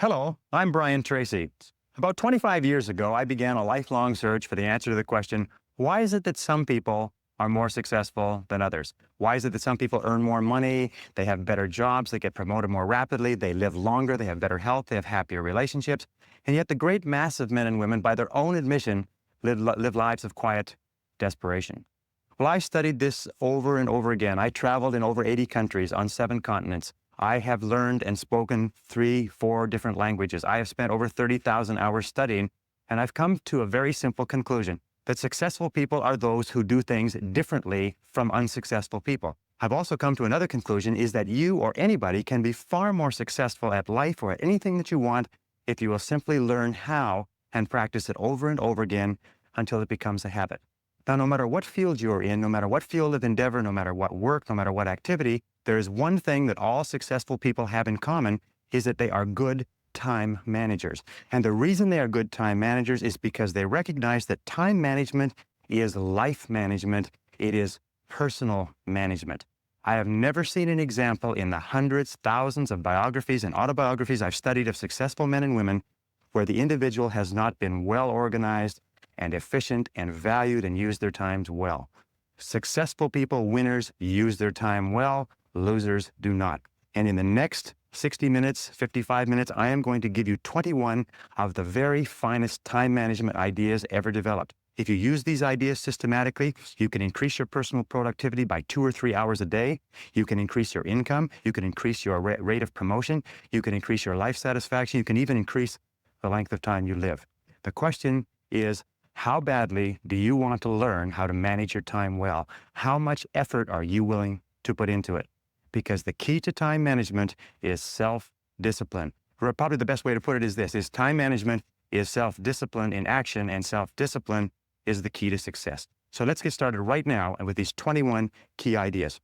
Hello, I'm Brian Tracy. About 25 years ago, I began a lifelong search for the answer to the question, why is it that some people are more successful than others? Why is it that some people earn more money, they have better jobs, they get promoted more rapidly, they live longer, they have better health, they have happier relationships, and yet the great mass of men and women, by their own admission, live lives of quiet desperation? Well, I studied this over and over again. I traveled in over 80 countries on 7 continents. I have learned and spoken 3, 4 different languages. I have spent over 30,000 hours studying, and I've come to a very simple conclusion, that successful people are those who do things differently from unsuccessful people. I've also come to another conclusion, is that you or anybody can be far more successful at life or at anything that you want if you will simply learn how and practice it over and over again until it becomes a habit. Now, no matter what field you're in, no matter what field of endeavor, no matter what work, no matter what activity, there is one thing that all successful people have in common, is that they are good time managers. And the reason they are good time managers is because they recognize that time management is life management. It is personal management. I have never seen an example in the hundreds, thousands of biographies and autobiographies I've studied of successful men and women where the individual has not been well organized and efficient and valued and used their times well. Successful people, winners, use their time well. Losers do not. And in the next 60 minutes, 55 minutes, I am going to give you 21 of the very finest time management ideas ever developed. If you use these ideas systematically, you can increase your personal productivity by 2 or 3 hours a day. You can increase your income. You can increase your rate of promotion. You can increase your life satisfaction. You can even increase the length of time you live. The question is, how badly do you want to learn how to manage your time well? How much effort are you willing to put into it? Because the key to time management is self-discipline. Or probably the best way to put it is this, is time management is self-discipline in action, and self-discipline is the key to success. So let's get started right now and with these 21 key ideas.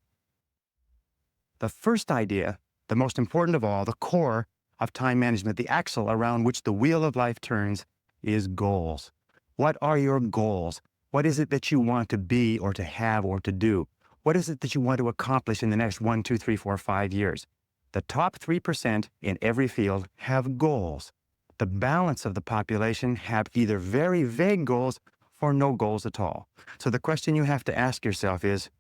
The first idea, the most important of all, the core of time management, the axle around which the wheel of life turns, is goals. What are your goals? What is it that you want to be or to have or to do? What is it that you want to accomplish in the next 1, 2, 3, 4, 5 years? The top 3% in every field have goals. The balance of the population have either very vague goals or no goals at all. So the question you have to ask yourself is,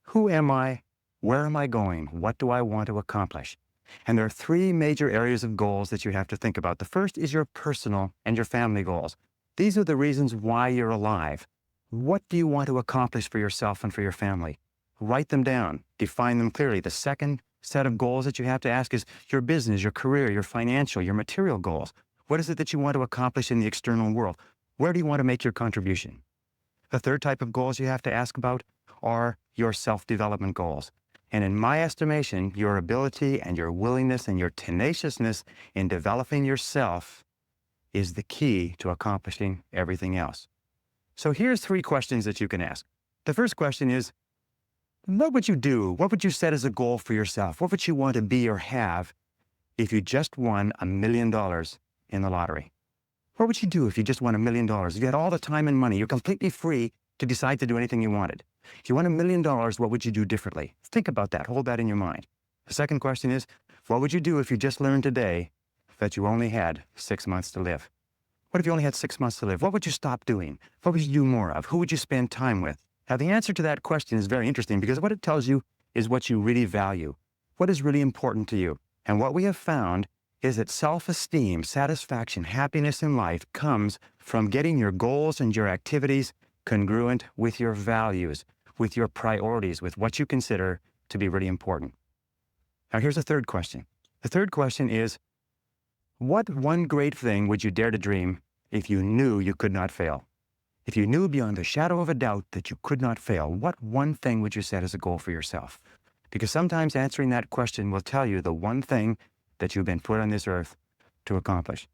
who am I? Where am I going? What do I want to accomplish? And there are 3 major areas of goals that you have to think about. The first is your personal and your family goals. These are the reasons why you're alive. What do you want to accomplish for yourself and for your family? Write them down. Define them clearly. The second set of goals that you have to ask is your business, your career, your financial, your material goals. What is it that you want to accomplish in the external world? Where do you want to make your contribution? The third type of goals you have to ask about are your self-development goals. And in my estimation, your ability and your willingness and your tenaciousness in developing yourself is the key to accomplishing everything else. So here's 3 questions that you can ask. The first question is, what would you do? What would you set as a goal for yourself? What would you want to be or have if you just won $1 million in the lottery? What would you do if you just won $1 million? If you had all the time and money, you're completely free to decide to do anything you wanted. If you won $1 million, what would you do differently? Think about that. Hold that in your mind. The second question is, what would you do if you just learned today that you only had 6 months to live? What if you only had 6 months to live? What would you stop doing? What would you do more of? Who would you spend time with? Now, the answer to that question is very interesting because what it tells you is what you really value, what is really important to you. And what we have found is that self-esteem, satisfaction, happiness in life comes from getting your goals and your activities congruent with your values, with your priorities, with what you consider to be really important. Now, here's a third question. The third question is, what one great thing would you dare to dream if you knew you could not fail? If you knew beyond a shadow of a doubt that you could not fail, what one thing would you set as a goal for yourself? Because sometimes answering that question will tell you the one thing that you've been put on this earth to accomplish.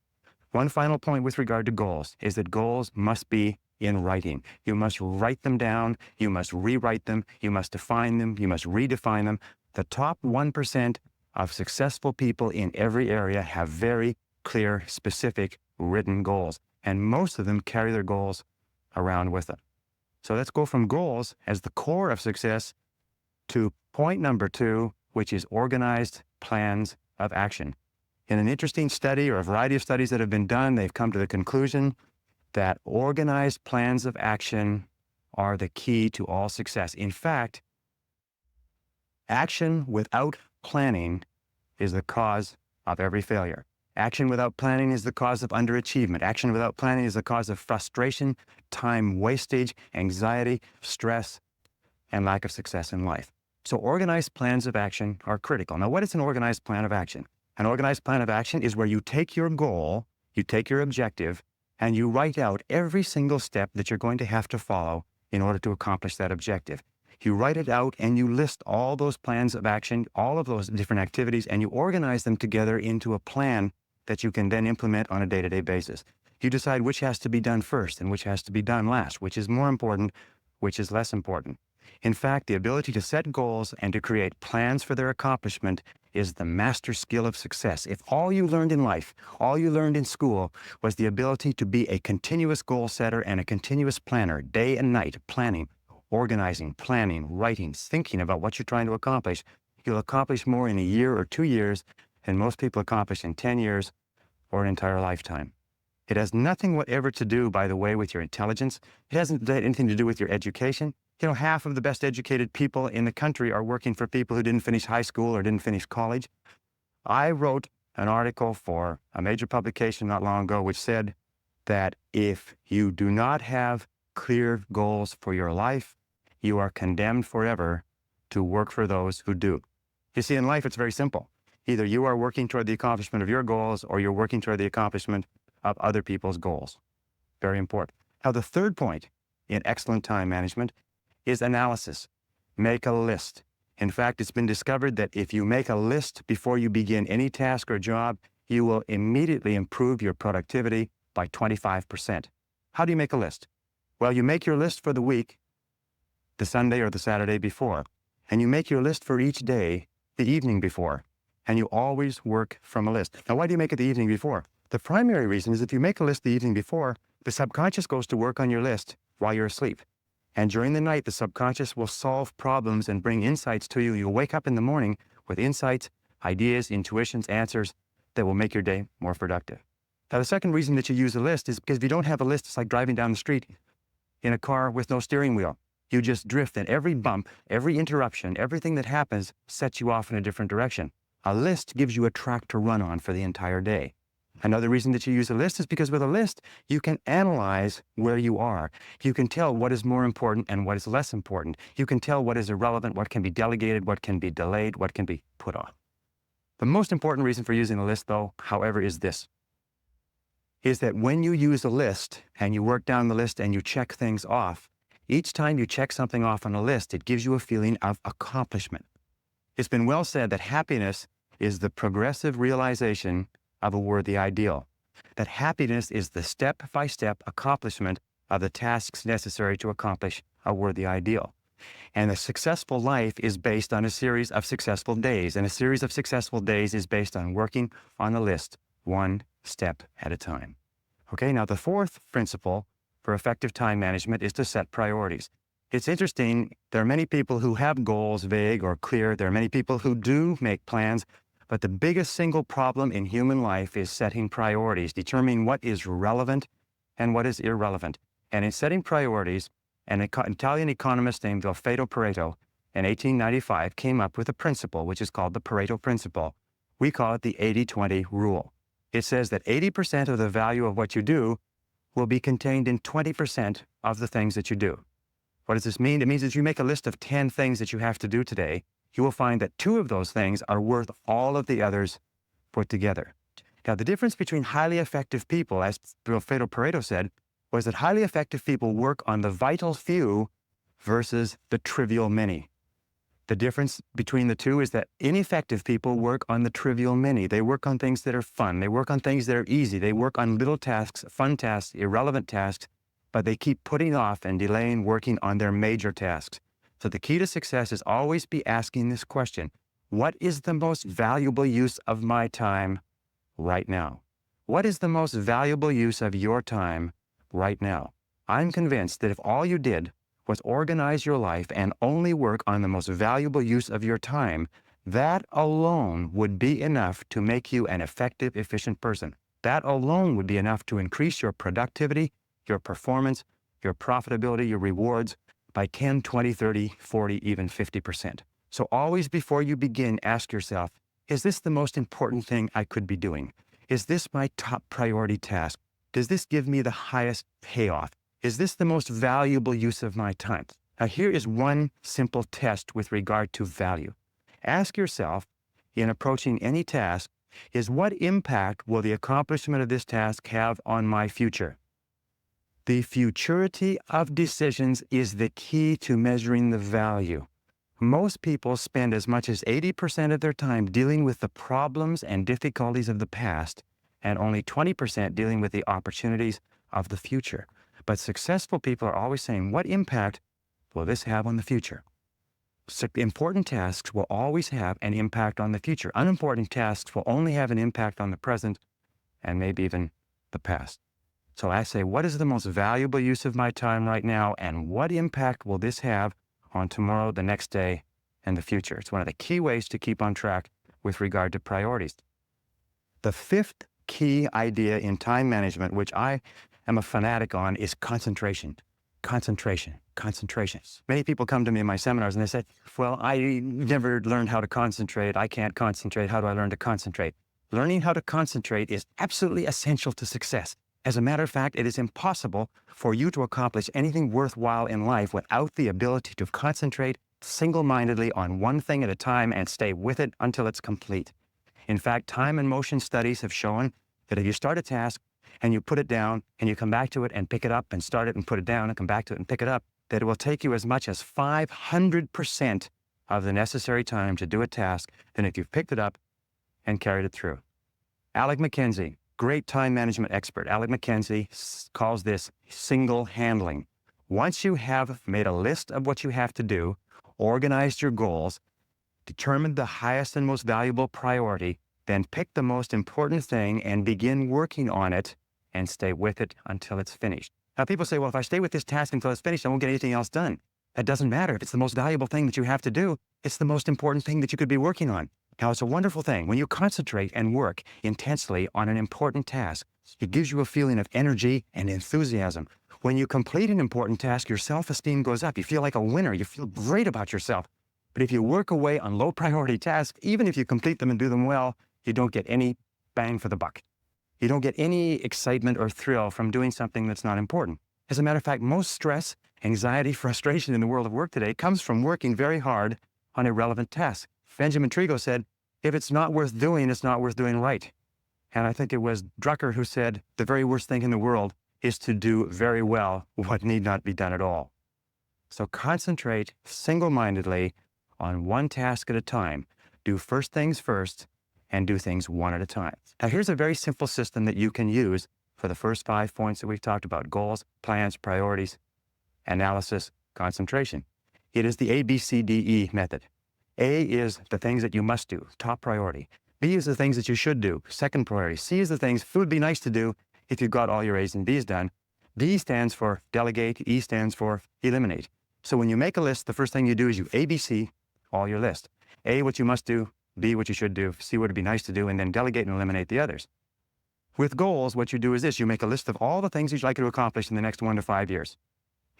One final point with regard to goals is that goals must be in writing. You must write them down. You must rewrite them. You must define them. You must redefine them. The top 1% of successful people in every area have very clear, specific, written goals. And most of them carry their goals around with them. So let's go from goals as the core of success to point number 2, which is organized plans of action. In an interesting study, or a variety of studies that have been done, they've come to the conclusion that organized plans of action are the key to all success. In fact, action without planning is the cause of every failure. Action without planning is the cause of underachievement. Action without planning is the cause of frustration, time wastage, anxiety, stress, and lack of success in life. So organized plans of action are critical. Now, what is an organized plan of action? An organized plan of action is where you take your goal, you take your objective, and you write out every single step that you're going to have to follow in order to accomplish that objective. You write it out and you list all those plans of action, all of those different activities, and you organize them together into a plan that you can then implement on a day-to-day basis. You decide which has to be done first and which has to be done last, which is more important, which is less important. In fact, the ability to set goals and to create plans for their accomplishment is the master skill of success. If all you learned in life, all you learned in school was the ability to be a continuous goal setter and a continuous planner, day and night, planning, organizing, planning, writing, thinking about what you're trying to accomplish, you'll accomplish more in a year or 2 years than most people accomplish in 10 years or an entire lifetime. It has nothing whatever to do, by the way, with your intelligence. It hasn't anything to do with your education. You know, half of the best educated people in the country are working for people who didn't finish high school or didn't finish college. I wrote an article for a major publication not long ago which said that if you do not have clear goals for your life, you are condemned forever to work for those who do. You see, in life, it's very simple. Either you are working toward the accomplishment of your goals or you're working toward the accomplishment of other people's goals. Very important. Now, the third point in excellent time management is analysis. Make a list. In fact, it's been discovered that if you make a list before you begin any task or job, you will immediately improve your productivity by 25%. How do you make a list? Well, you make your list for the week, the Sunday or the Saturday before, and you make your list for each day the evening before, and you always work from a list. Now, why do you make it the evening before? The primary reason is if you make a list the evening before, the subconscious goes to work on your list while you're asleep. And during the night, the subconscious will solve problems and bring insights to you. You'll wake up in the morning with insights, ideas, intuitions, answers that will make your day more productive. Now, the second reason that you use a list is because if you don't have a list, it's like driving down the street in a car with no steering wheel. You just drift, and every bump, every interruption, everything that happens sets you off in a different direction. A list gives you a track to run on for the entire day. Another reason that you use a list is because with a list, you can analyze where you are. You can tell what is more important and what is less important. You can tell what is irrelevant, what can be delegated, what can be delayed, what can be put off. The most important reason for using a list, though, however, is this, is that when you use a list and you work down the list and you check things off, each time you check something off on a list, it gives you a feeling of accomplishment. It's been well said that happiness is the progressive realization of a worthy ideal, that happiness is the step-by-step accomplishment of the tasks necessary to accomplish a worthy ideal. And a successful life is based on a series of successful days, and a series of successful days is based on working on a list, one step at a time. Okay, now the fourth principle for effective time management is to set priorities. It's interesting, there are many people who have goals vague or clear. There are many people who do make plans, but the biggest single problem in human life is setting priorities, determining what is relevant and what is irrelevant. And in setting priorities, an Italian economist named Alfredo Pareto in 1895 came up with a principle which is called the Pareto principle. We call it the 80-20 rule. It says that 80% of the value of what you do will be contained in 20% of the things that you do. What does this mean? It means that you make a list of 10 things that you have to do today, you will find that 2 of those things are worth all of the others put together. Now, the difference between highly effective people, as Alfredo Pareto said, was that highly effective people work on the vital few versus the trivial many. The difference between the two is that ineffective people work on the trivial many. They work on things that are fun. They work on things that are easy. They work on little tasks, fun tasks, irrelevant tasks, but they keep putting off and delaying working on their major tasks. So the key to success is always be asking this question: what is the most valuable use of my time right now? What is the most valuable use of your time right now? I'm convinced that if all you did was organize your life and only work on the most valuable use of your time, That alone would be enough to make you an effective, efficient person. That alone would be enough to increase your productivity, your performance, your profitability, your rewards by 10, 20, 30, 40, even 50%. So always before you begin, ask yourself, is this the most important thing I could be doing? Is this my top priority task? Does this give me the highest payoff? Is this the most valuable use of my time? Now, here is one simple test with regard to value. Ask yourself, in approaching any task, is what impact will the accomplishment of this task have on my future? The futurity of decisions is the key to measuring the value. Most people spend as much as 80% of their time dealing with the problems and difficulties of the past, and only 20% dealing with the opportunities of the future. But successful people are always saying, what impact will this have on the future? So important tasks will always have an impact on the future. Unimportant tasks will only have an impact on the present and maybe even the past. So I say, what is the most valuable use of my time right now, and what impact will this have on tomorrow, the next day, and the future? It's one of the key ways to keep on track with regard to priorities. The fifth key idea in time management, which I am a fanatic on, is concentration. Concentration. Many people come to me in my seminars and they say, well, I never learned how to concentrate. I can't concentrate. How do I learn to concentrate? Learning how to concentrate is absolutely essential to success. As a matter of fact, it is impossible for you to accomplish anything worthwhile in life without the ability to concentrate single-mindedly on one thing at a time and stay with it until it's complete. In fact, time and motion studies have shown that if you start a task and you put it down and you come back to it and pick it up and start it and put it down and come back to it and pick it up, that it will take you as much as 500% of the necessary time to do a task than if you've picked it up and carried it through. Alec McKenzie, great time management expert. Alec McKenzie calls this single handling. Once you have made a list of what you have to do, organized your goals, determined the highest and most valuable priority, then pick the most important thing and begin working on it and stay with it until it's finished. Now, people say, well, if I stay with this task until it's finished, I won't get anything else done. That doesn't matter. If it's the most valuable thing that you have to do, it's the most important thing that you could be working on. Now, it's a wonderful thing. When you concentrate and work intensely on an important task, it gives you a feeling of energy and enthusiasm. When you complete an important task, your self-esteem goes up. You feel like a winner. You feel great about yourself. But if you work away on low-priority tasks, even if you complete them and do them well, you don't get any bang for the buck. You don't get any excitement or thrill from doing something that's not important. As a matter of fact, most stress, anxiety, frustration in the world of work today comes from working very hard on irrelevant tasks. Benjamin Trigo said, if it's not worth doing, it's not worth doing right. And I think it was Drucker who said, the very worst thing in the world is to do very well what need not be done at all. So concentrate single-mindedly on one task at a time. Do first things first and do things one at a time. Now, here's a very simple system that you can use for the first 5 points that we've talked about: goals, plans, priorities, analysis, concentration. It is the ABCDE method. A is the things that you must do, top priority. B is the things that you should do, second priority. C is the things it would be nice to do if you've got all your A's and B's done. D stands for delegate, E stands for eliminate. So when you make a list, the first thing you do is you ABC all your list. A, what you must do, B, what you should do, C, what would be nice to do, and then delegate and eliminate the others. With goals, what you do is this: you make a list of all the things you'd like to accomplish in the next 1 to 5 years.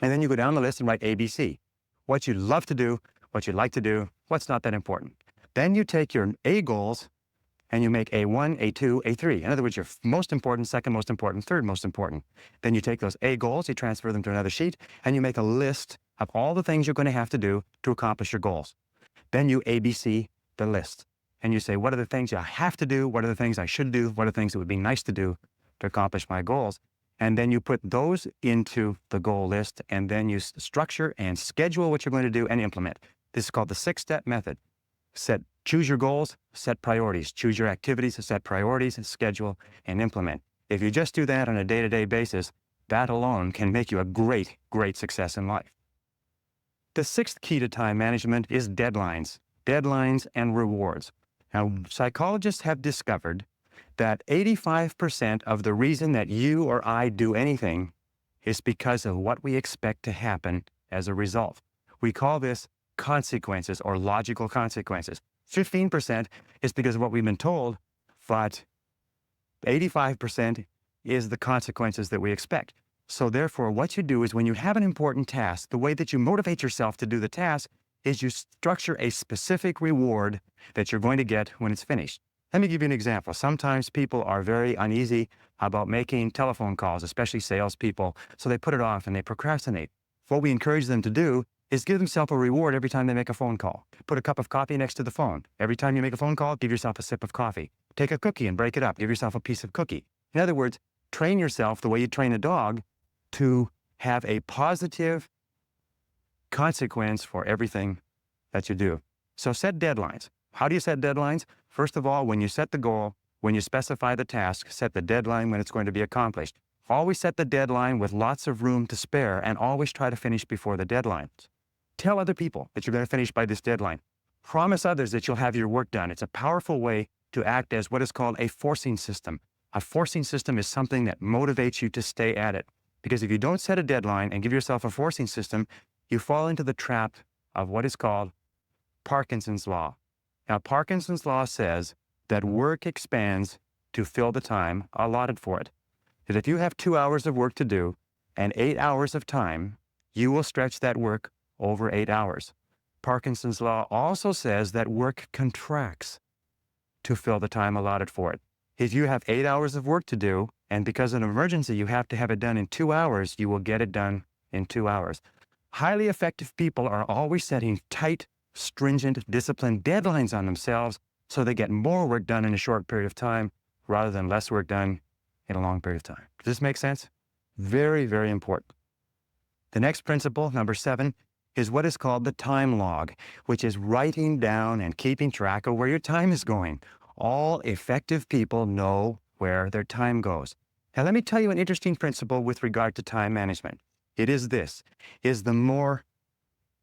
And then you go down the list and write ABC. What you'd love to do, what you'd like to do, what's not that important. Then you take your A goals and you make A1, A2, A3. In other words, your most important, second most important, third most important. Then you take those A goals, you transfer them to another sheet, and you make a list of all the things you're going to have to do to accomplish your goals. Then you ABC the list. And you say, what are the things I have to do? What are the things I should do? What are the things that would be nice to do to accomplish my goals? And then you put those into the goal list, and then you structure and schedule what you're going to do and implement. This is called the 6-step method. Choose your goals, set priorities. Choose your activities, set priorities, and schedule and implement. If you just do that on a day-to-day basis, that alone can make you a great, great success in life. The 6th key to time management is deadlines. Deadlines and rewards. Now, psychologists have discovered that 85% of the reason that you or I do anything is because of what we expect to happen as a result. We call this consequences or logical consequences. 15% is because of what we've been told, but 85% is the consequences that we expect. So therefore, what you do is when you have an important task, the way that you motivate yourself to do the task is you structure a specific reward that you're going to get when it's finished. Let me give you an example. Sometimes people are very uneasy about making telephone calls, especially salespeople, so they put it off and they procrastinate. What we encourage them to do is give themselves a reward every time they make a phone call. Put a cup of coffee next to the phone. Every time you make a phone call, give yourself a sip of coffee. Take a cookie and break it up. Give yourself a piece of cookie. In other words, train yourself the way you train a dog to have a positive consequence for everything that you do. So set deadlines. How do you set deadlines? First of all, when you set the goal, when you specify the task, set the deadline when it's going to be accomplished. Always set the deadline with lots of room to spare and always try to finish before the deadline. Tell other people that you're going to finish by this deadline. Promise others that you'll have your work done. It's a powerful way to act as what is called a forcing system. A forcing system is something that motivates you to stay at it. Because if you don't set a deadline and give yourself a forcing system, you fall into the trap of what is called Parkinson's law. Now, Parkinson's law says that work expands to fill the time allotted for it. That if you have 2 hours of work to do and 8 hours of time, you will stretch that work over 8 hours. Parkinson's law also says that work contracts to fill the time allotted for it. If you have 8 hours of work to do, and because of an emergency, you have to have it done in 2 hours, you will get it done in 2 hours. Highly effective people are always setting tight, stringent, disciplined deadlines on themselves so they get more work done in a short period of time rather than less work done in a long period of time. Does this make sense? Very, very important. The next principle, number 7, is what is called the time log, which is writing down and keeping track of where your time is going. All effective people know where their time goes. Now, let me tell you an interesting principle with regard to time management. It is this, is the more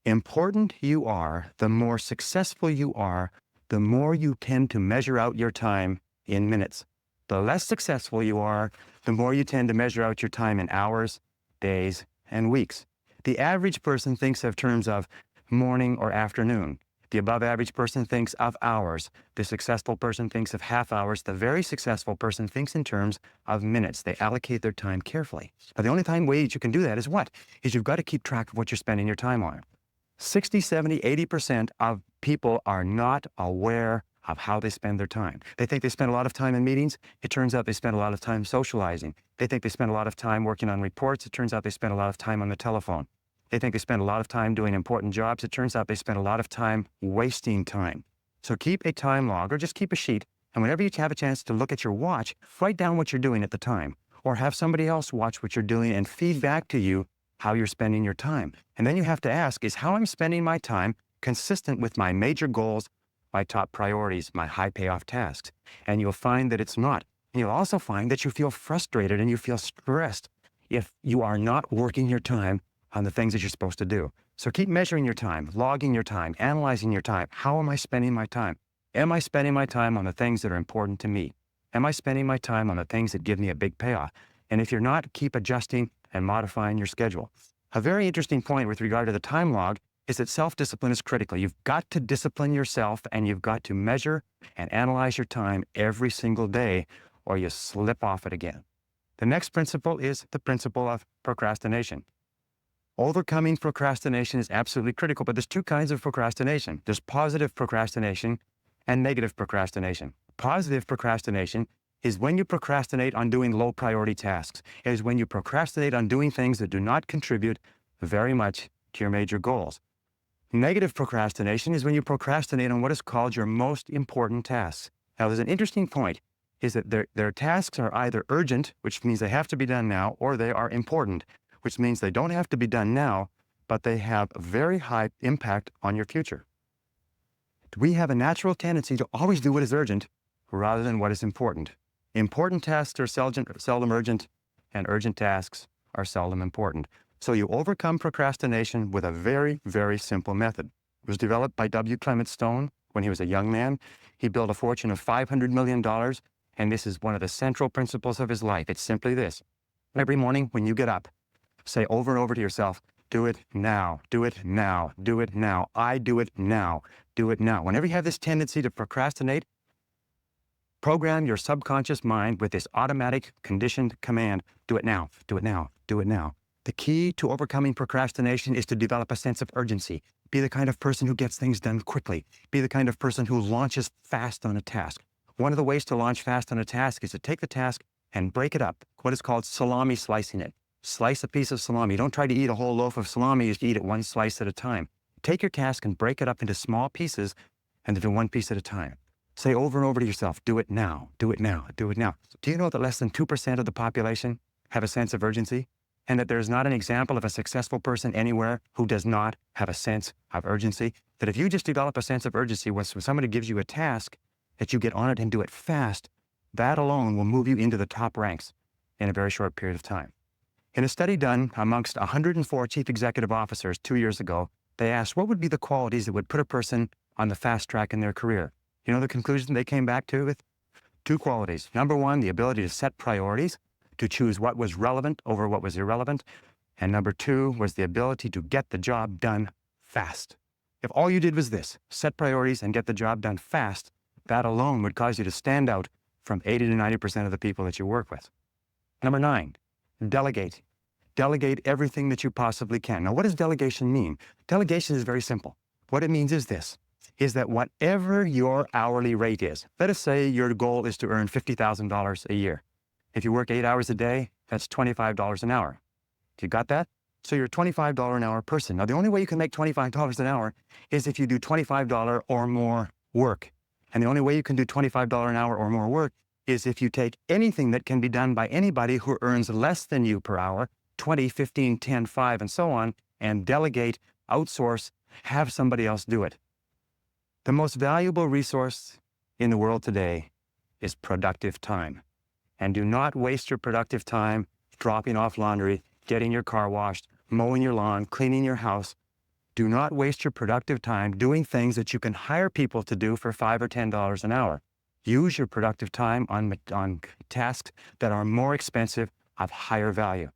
important you are, the more successful you are, the more you tend to measure out your time in minutes. The less successful you are, the more you tend to measure out your time in hours, days, and weeks. The average person thinks of terms of morning or afternoon. The above average person thinks of hours. The successful person thinks of half hours. The very successful person thinks in terms of minutes. They allocate their time carefully. Now, the only way you can do that is what? Is you've got to keep track of what you're spending your time on. 60, 70, 80% of people are not aware of how they spend their time. They think they spend a lot of time in meetings. It turns out they spend a lot of time socializing. They think they spend a lot of time working on reports. It turns out they spend a lot of time on the telephone. They think they spend a lot of time doing important jobs. It turns out they spend a lot of time wasting time. So keep a time log or just keep a sheet. And whenever you have a chance to look at your watch, write down what you're doing at the time or have somebody else watch what you're doing and feed back to you how you're spending your time. And then you have to ask, is how I'm spending my time consistent with my major goals, my top priorities, my high payoff tasks? And you'll find that it's not. And you'll also find that you feel frustrated and you feel stressed if you are not working your time on the things that you're supposed to do. So keep measuring your time, logging your time, analyzing your time. How am I spending my time? Am I spending my time on the things that are important to me? Am I spending my time on the things that give me a big payoff? And if you're not, keep adjusting and modifying your schedule. A very interesting point with regard to the time log is that self-discipline is critical. You've got to discipline yourself and you've got to measure and analyze your time every single day or you slip off it again. The next principle is the principle of procrastination. Overcoming procrastination is absolutely critical, but there's two kinds of procrastination. There's positive procrastination and negative procrastination. Positive procrastination is when you procrastinate on doing low priority tasks. It is when you procrastinate on doing things that do not contribute very much to your major goals. Negative procrastination is when you procrastinate on what is called your most important tasks. Now, there's an interesting point, is that their tasks are either urgent, which means they have to be done now, or they are important, which means they don't have to be done now, but they have a very high impact on your future. We have a natural tendency to always do what is urgent rather than what is important. Important tasks are seldom urgent, and urgent tasks are seldom important. So you overcome procrastination with a very, very simple method. It was developed by W. Clement Stone when he was a young man. He built a fortune of $500 million, and this is one of the central principles of his life. It's simply this. Every morning when you get up, say over and over to yourself, Do it now. Do it now. Do it now. I do it now. Do it now. Whenever you have this tendency to procrastinate, program your subconscious mind with this automatic conditioned command. Do it now. Do it now. Do it now. The key to overcoming procrastination is to develop a sense of urgency. Be the kind of person who gets things done quickly. Be the kind of person who launches fast on a task. One of the ways to launch fast on a task is to take the task and break it up, what is called salami slicing it. Slice a piece of salami. Don't try to eat a whole loaf of salami, just eat it one slice at a time. Take your task and break it up into small pieces and do one piece at a time. Say over and over to yourself, do it now, do it now, do it now. Do you know that less than 2% of the population have a sense of urgency? And that there's not an example of a successful person anywhere who does not have a sense of urgency? That if you just develop a sense of urgency when somebody gives you a task, that you get on it and do it fast, that alone will move you into the top ranks in a very short period of time. In a study done amongst 104 chief executive officers 2 years ago, they asked what would be the qualities that would put a person on the fast track in their career. You know the conclusion they came back to with? 2 qualities. Number 1, the ability to set priorities, to choose what was relevant over what was irrelevant. And number 2 was the ability to get the job done fast. If all you did was this, set priorities and get the job done fast, that alone would cause you to stand out from 80 to 90% of the people that you work with. Number 9, delegate. Delegate everything that you possibly can. Now, what does delegation mean? Delegation is very simple. What it means is this, is that whatever your hourly rate is, let us say your goal is to earn $50,000 a year. If you work 8 hours a day, that's $25 an hour. You got that? So you're a $25 an hour person. Now, the only way you can make $25 an hour is if you do $25 or more work. And the only way you can do $25 an hour or more work is if you take anything that can be done by anybody who earns less than you per hour, 20, 15, 10, 5, and so on, and delegate, outsource, have somebody else do it. The most valuable resource in the world today is productive time. And do not waste your productive time dropping off laundry, getting your car washed, mowing your lawn, cleaning your house. Do not waste your productive time doing things that you can hire people to do for $5 or $10 an hour. Use your productive time on tasks that are more expensive, of higher value.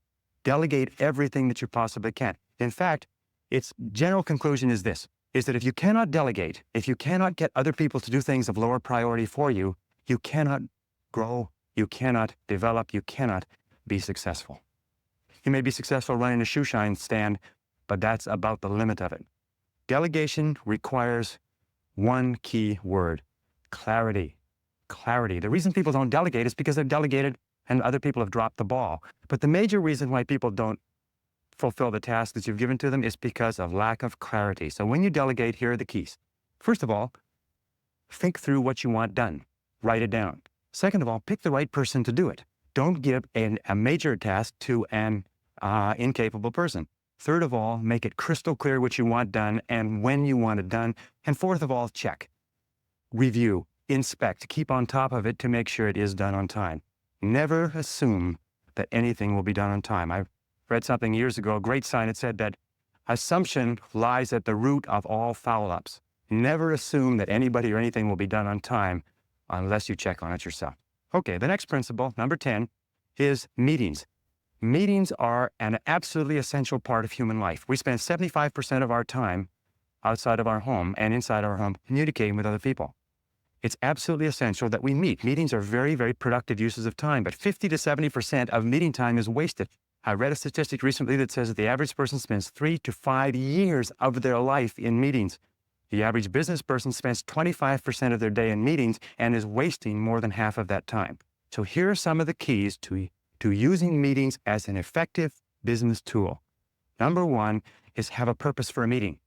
Delegate everything that you possibly can. In fact, its general conclusion is this, is that if you cannot delegate, if you cannot get other people to do things of lower priority for you, you cannot grow, you cannot develop, you cannot be successful. You may be successful running a shoe shine stand, but that's about the limit of it. Delegation requires one key word, clarity. Clarity. The reason people don't delegate is because they've delegated and other people have dropped the ball. But the major reason why people don't fulfill the tasks that you've given to them is because of lack of clarity. So when you delegate, here are the keys. First of all, think through what you want done. Write it down. Second of all, pick the right person to do it. Don't give a major task to an incapable person. Third of all, make it crystal clear what you want done and when you want it done. And fourth of all, check, review, inspect, keep on top of it to make sure it is done on time. Never assume that anything will be done on time. I read something years ago, a great sign. It said that assumption lies at the root of all foul-ups. Never assume that anybody or anything will be done on time unless you check on it yourself. Okay, the next principle, number 10, is meetings. Meetings are an absolutely essential part of human life. We spend 75% of our time outside of our home and inside our home communicating with other people. It's absolutely essential that we meet. Meetings are very, very productive uses of time, but 50 to 70% of meeting time is wasted. I read a statistic recently that says that the average person spends 3 to 5 years of their life in meetings. The average business person spends 25% of their day in meetings and is wasting more than half of that time. So here are some of the keys to using meetings as an effective business tool. Number 1 is have a purpose for a meeting.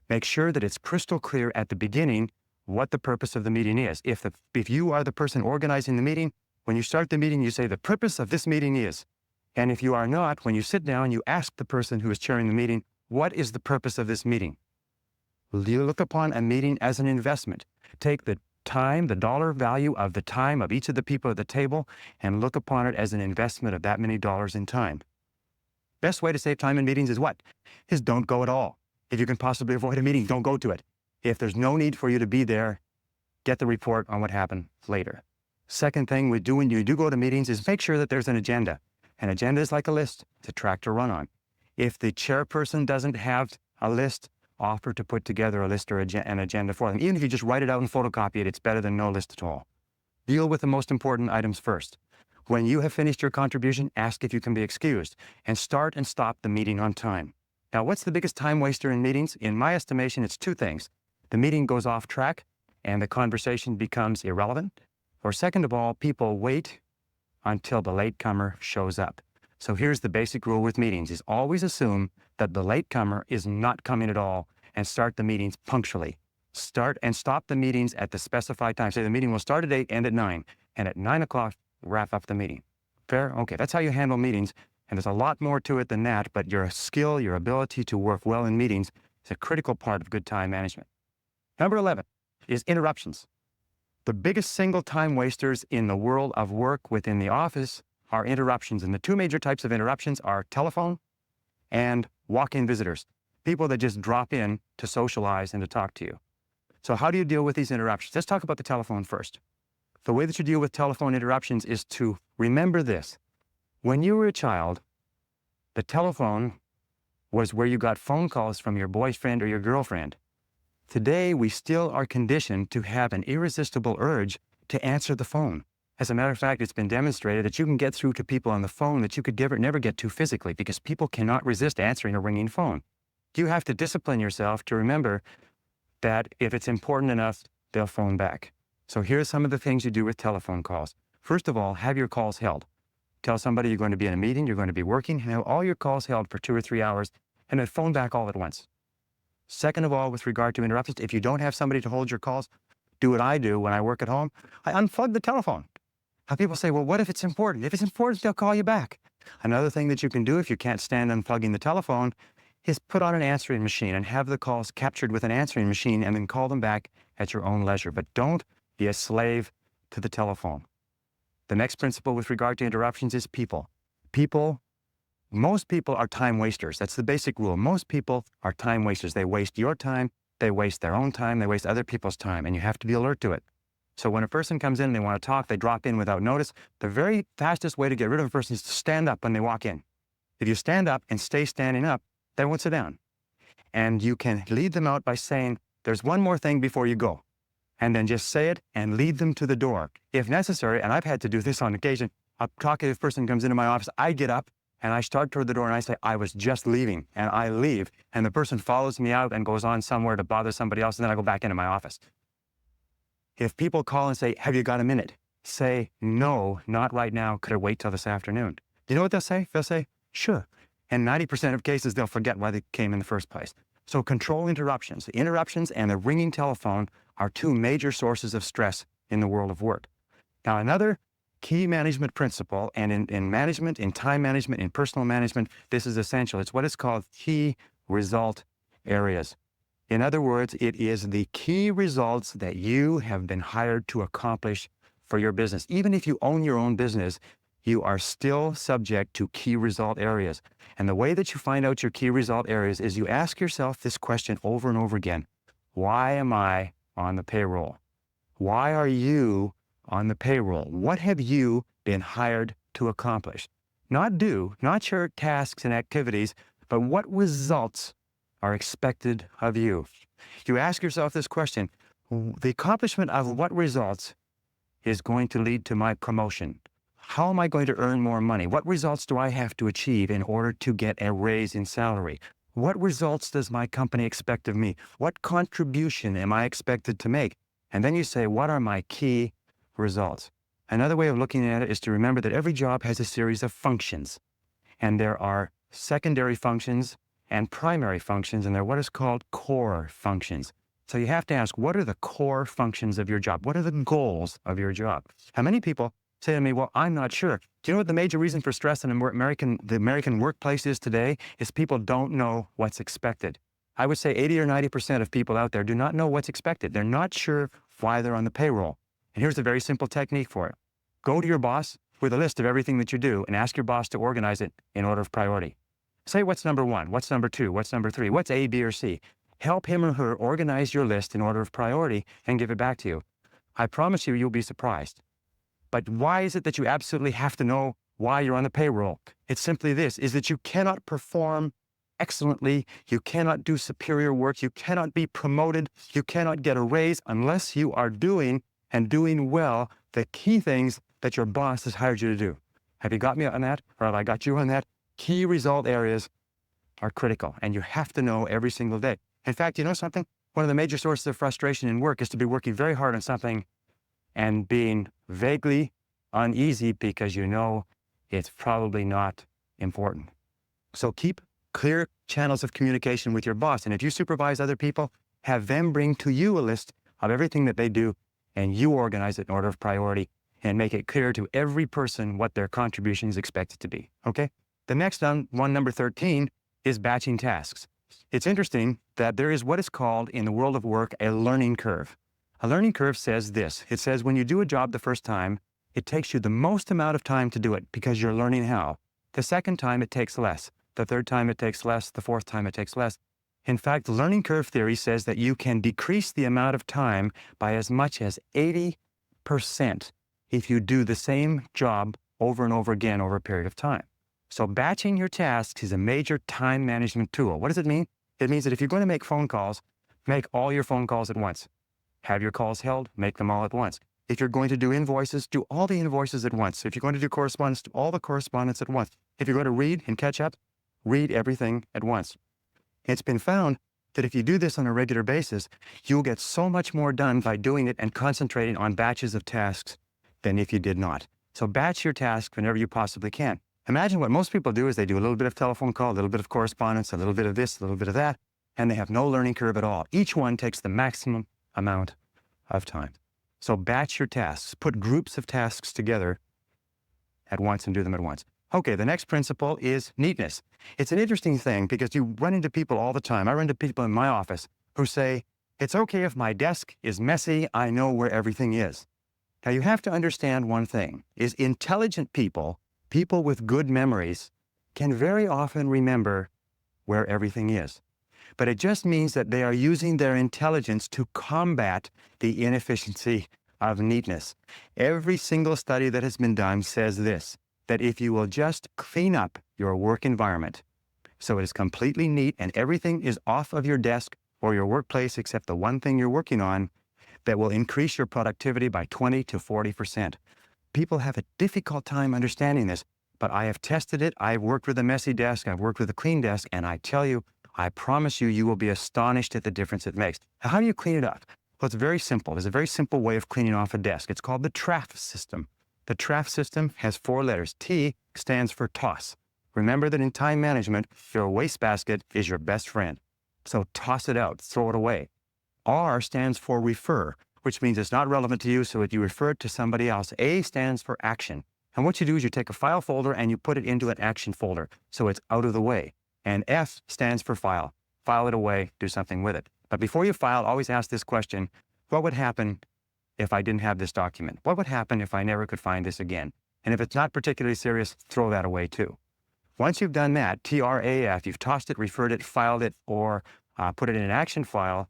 Make sure that it's crystal clear at the beginning what the purpose of the meeting is. If you are the person organizing the meeting, when you start the meeting, you say the purpose of this meeting is. And if you are not, when you sit down, you ask the person who is chairing the meeting, what is the purpose of this meeting? You look upon a meeting as an investment. Take the time, the dollar value of the time of each of the people at the table, and look upon it as an investment of that many dollars in time. Best way to save time in meetings is what? Is don't go at all. If you can possibly avoid a meeting, don't go to it. If there's no need for you to be there, get the report on what happened later. Second thing we do when you do go to meetings is make sure that there's an agenda. An agenda is like a list. It's a track to run on. If the chairperson doesn't have a list, offer to put together a list or an agenda for them. Even if you just write it out and photocopy it, it's better than no list at all. Deal with the most important items first. When you have finished your contribution, ask if you can be excused, and start and stop the meeting on time. Now, what's the biggest time waster in meetings? In my estimation, it's two things. The meeting goes off track and the conversation becomes irrelevant. Or second of all, people wait until the latecomer shows up. So here's the basic rule with meetings is always assume that the latecomer is not coming at all and start the meetings punctually. Start and stop the meetings at the specified time. Say the meeting will start at 8, end at 9, and at 9 o'clock, wrap up the meeting. Fair? Okay, that's how you handle meetings. And there's a lot more to it than that, but your skill, your ability to work well in meetings is a critical part of good time management. Number 11 is interruptions. The biggest single time wasters in the world of work within the office are interruptions. And the two major types of interruptions are telephone and walk-in visitors, people that just drop in to socialize and to talk to you. So how do you deal with these interruptions? Let's talk about the telephone first. The way that you deal with telephone interruptions is to remember this. When you were a child, the telephone was where you got phone calls from your boyfriend or your girlfriend. Today, we still are conditioned to have an irresistible urge to answer the phone. As a matter of fact, it's been demonstrated that you can get through to people on the phone that you could never get to physically because people cannot resist answering a ringing phone. You have to discipline yourself to remember that if it's important enough, they'll phone back. So here's some of the things you do with telephone calls. First of all, have your calls held. Tell somebody you're going to be in a meeting, you're going to be working, have all your calls held for 2 or 3 hours, and then phone back all at once. Second of all, with regard to interruptions, if you don't have somebody to hold your calls, do what I do when I work at home. I unplug the telephone. Now people say, well, what if it's important? If it's important, they'll call you back. Another thing that you can do if you can't stand unplugging the telephone is put on an answering machine and have the calls captured with an answering machine and then call them back at your own leisure. But don't be a slave to the telephone. The next principle with regard to interruptions is people. Most people are time wasters. That's the basic rule. Most people are time wasters. They waste your time, they waste their own time, they waste other people's time, and you have to be alert to it. So when a person comes in and they want to talk, they drop in without notice. The very fastest way to get rid of a person is to stand up when they walk in. If you stand up and stay standing up, they won't sit down. And you can lead them out by saying, there's one more thing before you go. And then just say it and lead them to the door. If necessary, and I've had to do this on occasion, a talkative person comes into my office, I get up and I start toward the door and I say, I was just leaving, and I leave. And the person follows me out and goes on somewhere to bother somebody else, and then I go back into my office. If people call and say, have you got a minute? Say, no, not right now. Could I wait till this afternoon? You know what they'll say? They'll say, sure. And 90% of cases, they'll forget why they came in the first place. So control interruptions. The interruptions and the ringing telephone are two major sources of stress in the world of work. Now, another key management principle, and in management, in time management, in personal management, this is essential. It's what is called key result areas. In other words, it is the key results that you have been hired to accomplish for your business. Even if you own your own business, you are still subject to key result areas. And the way that you find out your key result areas is you ask yourself this question over and over again. Why am I on the payroll? Why are you on the payroll? What have you been hired to accomplish? Not do, not your tasks and activities, but what results are expected of you? You ask yourself this question, the accomplishment of what results is going to lead to my promotion? How am I going to earn more money? What results do I have to achieve in order to get a raise in salary? What results does my company expect of me? What contribution am I expected to make? And then you say, what are my key results? Another way of looking at it is to remember that every job has a series of functions. And there are secondary functions and primary functions, and they're what is called core functions. So you have to ask, what are the core functions of your job? What are the goals of your job? How many people say to me, well, I'm not sure. Do you know what the major reason for stress in the American workplace is today? Is people don't know what's expected. I would say 80 or 90% of people out there do not know what's expected. They're not sure why they're on the payroll. And here's a very simple technique for it. Go to your boss with a list of everything that you do and ask your boss to organize it in order of priority. Say what's number 1, what's number 2, what's number 3, what's A, B, or C. Help him or her organize your list in order of priority and give it back to you. I promise you, you'll be surprised. But why is it that you absolutely have to know why you're on the payroll? It's simply this, is that you cannot perform excellently. You cannot do superior work. You cannot be promoted. You cannot get a raise unless you are doing and doing well the key things that your boss has hired you to do. Have you got me on that? Or have I got you on that? Key result areas are critical, and you have to know every single day. In fact, you know something? One of the major sources of frustration in work is to be working very hard on something and being vaguely uneasy because you know it's probably not important. So keep clear channels of communication with your boss. And if you supervise other people, have them bring to you a list of everything that they do, and you organize it in order of priority and make it clear to every person what their contribution is expected to be, okay? The next one, number 13, is batching tasks. It's interesting that there is what is called in the world of work a learning curve. A learning curve says this. It says when you do a job the first time, it takes you the most amount of time to do it because you're learning how. The second time, it takes less. The third time, it takes less. The fourth time, it takes less. In fact, learning curve theory says that you can decrease the amount of time by as much as 80% if you do the same job over and over again over a period of time. So batching your tasks is a major time management tool. What does it mean? It means that if you're going to make phone calls, make all your phone calls at once. Have your calls held, make them all at once. If you're going to do invoices, do all the invoices at once. If you're going to do correspondence, do all the correspondence at once. If you're going to read and catch up, read everything at once. It's been found that if you do this on a regular basis, you'll get so much more done by doing it and concentrating on batches of tasks than if you did not. So batch your tasks whenever you possibly can. Imagine what most people do is they do a little bit of telephone call, a little bit of correspondence, a little bit of this, a little bit of that, and they have no learning curve at all. Each one takes the maximum amount of time. So batch your tasks. Put groups of tasks together at once and do them at once. Okay, the next principle is neatness. It's an interesting thing because you run into people all the time. I run into people in my office who say, it's okay if my desk is messy, I know where everything is. Now you have to understand one thing, is intelligent people, people with good memories, can very often remember where everything is. But it just means that they are using their intelligence to combat the inefficiency of neatness. Every single study that has been done says this, that if you will just clean up your work environment so it is completely neat and everything is off of your desk or your workplace except the one thing you're working on, that will increase your productivity by 20 to 40%. People have a difficult time understanding this, but I have tested it. I've worked with a messy desk. I've worked with a clean desk, and I tell you, I promise you, you will be astonished at the difference it makes. Now, how do you clean it up? Well, it's very simple. There's a very simple way of cleaning off a desk. It's called the TRAF system. The TRAF system has 4 letters. T stands for toss. Remember that in time management, your wastebasket is your best friend. So toss it out, throw it away. R stands for refer, which means it's not relevant to you, so that you refer it to somebody else. A stands for action. And what you do is you take a file folder and you put it into an action folder, so it's out of the way. And F stands for file. File it away, do something with it. But before you file, always ask this question, what would happen if I didn't have this document? What would happen if I never could find this again? And if it's not particularly serious, throw that away too. Once you've done that, TRAF, you've tossed it, referred it, filed it, or put it in an action file.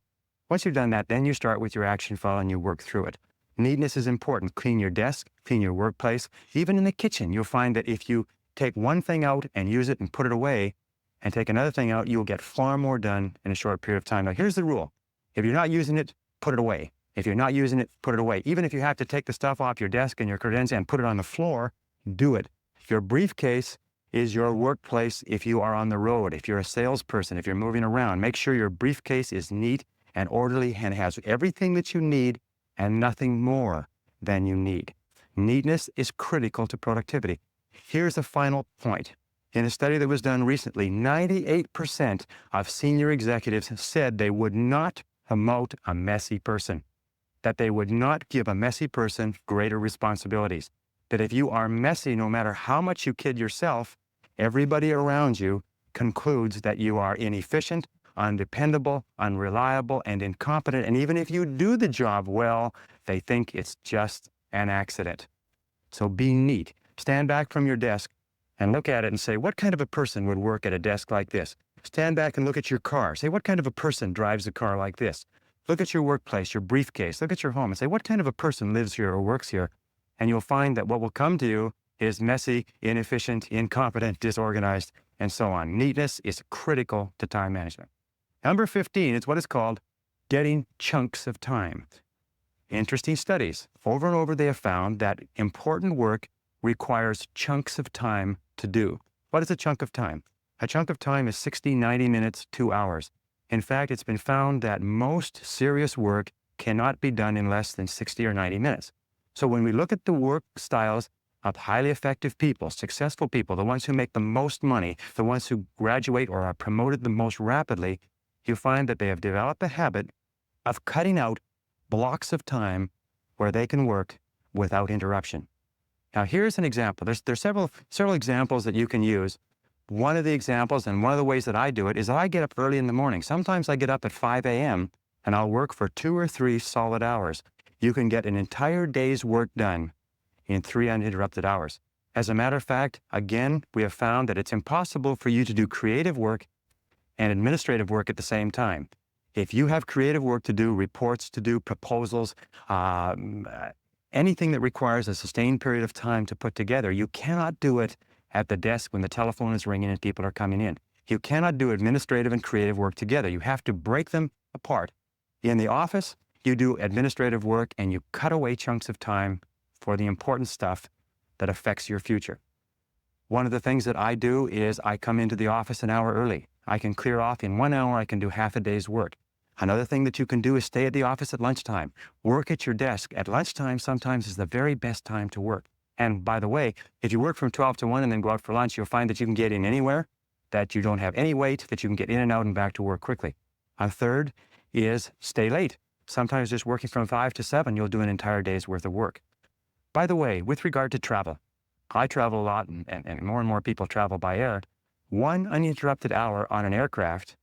Once you've done that, then you start with your action file and you work through it. Neatness is important. Clean your desk, clean your workplace. Even in the kitchen, you'll find that if you take one thing out and use it and put it away, and take another thing out, you'll get far more done in a short period of time. Now, here's the rule. If you're not using it, put it away. If you're not using it, put it away. Even if you have to take the stuff off your desk and your credentials and put it on the floor, do it. Your briefcase is your workplace if you are on the road, if you're a salesperson, if you're moving around. Make sure your briefcase is neat and orderly and has everything that you need and nothing more than you need. Neatness is critical to productivity. Here's a final point. In a study that was done recently, 98% of senior executives said they would not promote a messy person, that they would not give a messy person greater responsibilities, that if you are messy, no matter how much you kid yourself, everybody around you concludes that you are inefficient, undependable, unreliable, and incompetent. And even if you do the job well, they think it's just an accident. So be neat. Stand back from your desk and look at it and say, what kind of a person would work at a desk like this? Stand back and look at your car. Say, what kind of a person drives a car like this? Look at your workplace, your briefcase. Look at your home and say, what kind of a person lives here or works here? And you'll find that what will come to you is messy, inefficient, incompetent, disorganized, and so on. Neatness is critical to time management. Number 15 is what is called getting chunks of time. Interesting studies. Over and over, they have found that important work requires chunks of time to do. What is a chunk of time? A chunk of time is 60, 90 minutes, 2 hours. In fact, it's been found that most serious work cannot be done in less than 60 or 90 minutes. So when we look at the work styles of highly effective people, successful people, the ones who make the most money, the ones who graduate or are promoted the most rapidly, you find that they have developed a habit of cutting out blocks of time where they can work without interruption. Now, here's an example. There's several examples that you can use. One of the examples and one of the ways that I do it is I get up early in the morning. Sometimes I get up at 5 a.m. and I'll work for 2 or 3 solid hours. You can get an entire day's work done in 3 uninterrupted hours. As a matter of fact, again, we have found that it's impossible for you to do creative work and administrative work at the same time. If you have creative work to do, reports to do, proposals, anything that requires a sustained period of time to put together, you cannot do it at the desk when the telephone is ringing and people are coming in. You cannot do administrative and creative work together. You have to break them apart. In the office, you do administrative work and you cut away chunks of time for the important stuff that affects your future. One of the things that I do is I come into the office an hour early. I can clear off in 1 hour, I can do half a day's work. Another thing that you can do is stay at the office at lunchtime. Work at your desk. At lunchtime sometimes is the very best time to work. And by the way, if you work from 12 to 1 and then go out for lunch, you'll find that you can get in anywhere, that you don't have any wait, that you can get in and out and back to work quickly. A third is stay late. Sometimes just working from 5 to 7, you'll do an entire day's worth of work. By the way, with regard to travel, I travel a lot and more people travel by air. 1 uninterrupted hour on an aircraft,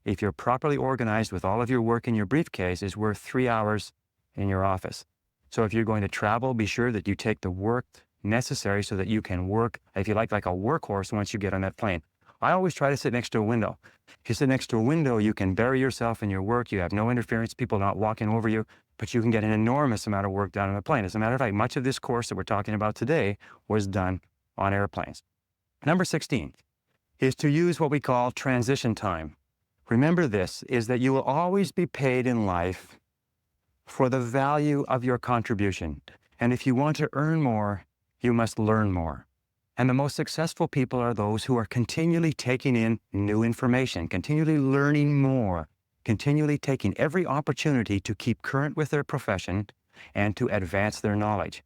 if you're properly organized with all of your work in your briefcase, is worth 3 hours in your office. So if you're going to travel, be sure that you take the work necessary so that you can work, if you like a workhorse once you get on that plane. I always try to sit next to a window. If you sit next to a window, you can bury yourself in your work. You have no interference, people not walking over you, but you can get an enormous amount of work done on a plane. As a matter of fact, much of this course that we're talking about today was done on airplanes. Number 16 is to use what we call transition time. Remember this, is that you will always be paid in life for the value of your contribution. And if you want to earn more, you must learn more. And the most successful people are those who are continually taking in new information, continually learning more, continually taking every opportunity to keep current with their profession and to advance their knowledge.